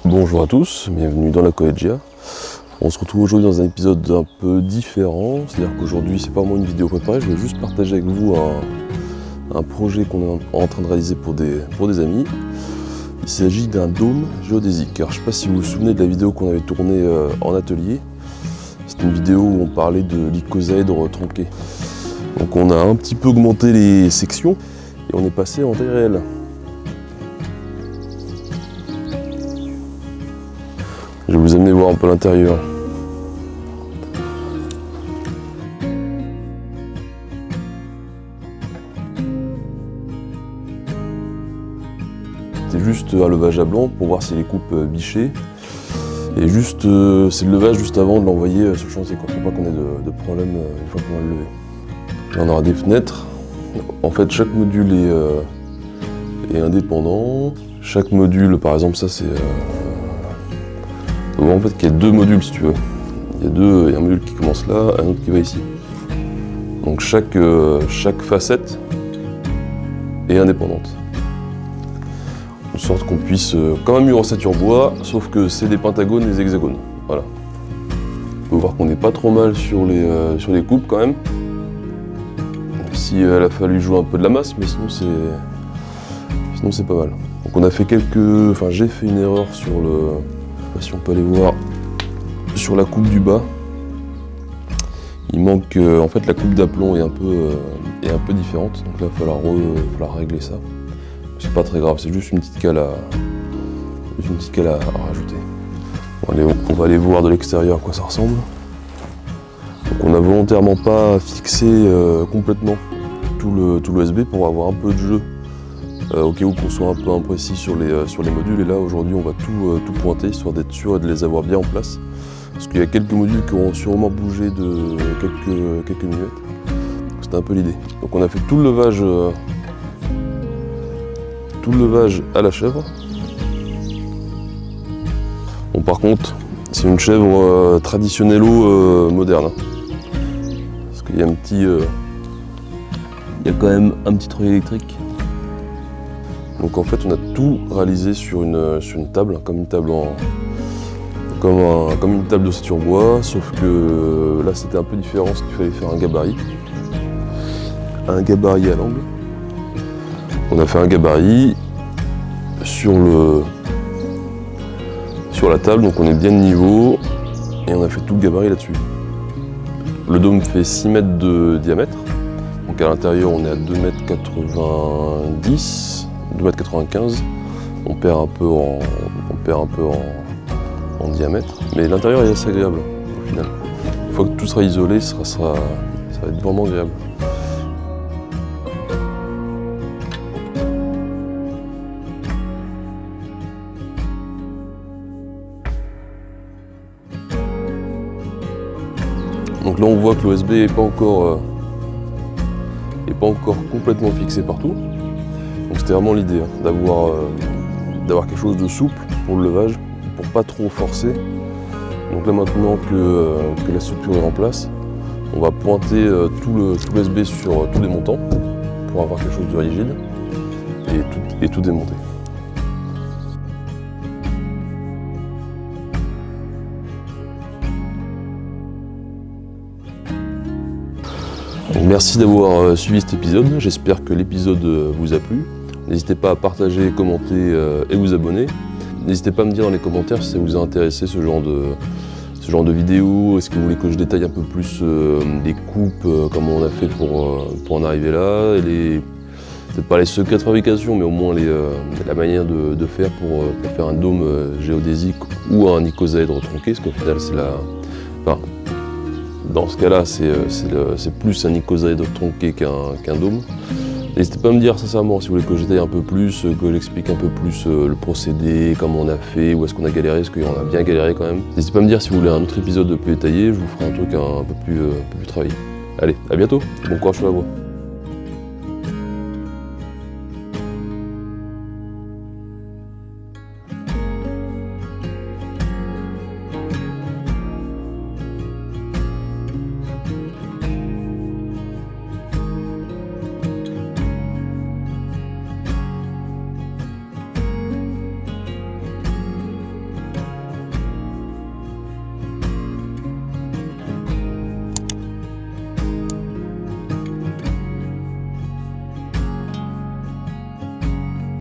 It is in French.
Bonjour à tous, bienvenue dans la Collegia. On se retrouve aujourd'hui dans un épisode un peu différent, c'est-à-dire qu'aujourd'hui c'est pas vraiment une vidéo préparée, je vais juste partager avec vous un projet qu'on est en train de réaliser pour des amis. Il s'agit d'un dôme géodésique. Alors je ne sais pas si vous vous souvenez de la vidéo qu'on avait tournée en atelier. C'était une vidéo où on parlait de l'icosaèdre tronqué. Donc on a un petit peu augmenté les sections et on est passé en taille réelle. Je vais vous amener voir un peu l'intérieur. C'est juste un levage à blanc pour voir si les coupes bichées. Et juste, c'est le levage juste avant de l'envoyer sur le chantier, quoi. Faut pas qu'on ait de problème une fois qu'on va le lever. Là, on aura des fenêtres. En fait, chaque module est indépendant. Chaque module, par exemple, ça c'est... En fait, il y a deux modules si tu veux. Il y a un module qui commence là, un autre qui va ici. Donc chaque facette est indépendante. De sorte qu'on puisse, comme un mur en ossature bois, sauf que c'est des pentagones et des hexagones. Voilà. On peut voir qu'on n'est pas trop mal sur les coupes quand même. Si elle a fallu jouer un peu de la masse, mais sinon c'est pas mal. Donc on a fait j'ai fait une erreur sur le... Si on peut aller voir sur la coupe du bas, il manque en fait la coupe d'aplomb est un peu différente, donc là il va falloir régler ça. C'est pas très grave, c'est juste une petite cale à rajouter. On va aller voir de l'extérieur à quoi ça ressemble. Donc on n'a volontairement pas fixé complètement tout l'OSB pour avoir un peu de jeu. Au cas où qu'on soit un peu imprécis sur les modules, et là aujourd'hui on va tout pointer histoire d'être sûr de les avoir bien en place, parce qu'il y a quelques modules qui auront sûrement bougé de quelques millimètres. C'était un peu l'idée. Donc on a fait tout le levage à la chèvre. Bon, par contre c'est une chèvre traditionnello moderne, parce qu'il y a il y a quand même un petit treuil électrique. Donc en fait on a tout réalisé sur une table, comme une table d'ossature bois, sauf que là c'était un peu différent, parce qu'il fallait faire un gabarit à l'angle. On a fait un gabarit sur la table, donc on est bien de niveau, et on a fait tout le gabarit là-dessus. Le dôme fait 6 mètres de diamètre, donc à l'intérieur on est à 2,90 m. 2,95 m, on perd un peu en diamètre, mais l'intérieur est assez agréable au final. Une fois que tout sera isolé, ça va être vraiment agréable. Donc là on voit que l'OSB n'est pas encore complètement fixé partout. Donc c'était vraiment l'idée, hein, d'avoir quelque chose de souple pour le levage, pour pas trop forcer. Donc là maintenant que la structure est en place, on va pointer tout l'OSB sur tous les montants pour avoir quelque chose de rigide et tout démonter. Donc, merci d'avoir suivi cet épisode, j'espère que l'épisode vous a plu. N'hésitez pas à partager, commenter et vous abonner. N'hésitez pas à me dire dans les commentaires si ça vous a intéressé ce genre de vidéo. Est-ce que vous voulez que je détaille un peu plus les coupes, comment on a fait pour en arriver là. Peut-être pas les secrets de fabrication, mais au moins la manière de faire pour faire un dôme géodésique ou un icosaèdre tronqué, parce qu'au final c'est dans ce cas-là, c'est plus un icosaèdre tronqué qu'un dôme. N'hésitez pas à me dire sincèrement si vous voulez que je détaille un peu plus, que j'explique un peu plus le procédé, comment on a fait, où est-ce qu'on a galéré, est-ce qu'on a bien galéré quand même. N'hésitez pas à me dire si vous voulez un autre épisode plus détaillé, je vous ferai un truc un peu plus travaillé. Allez, à bientôt, bon courage sur la voie.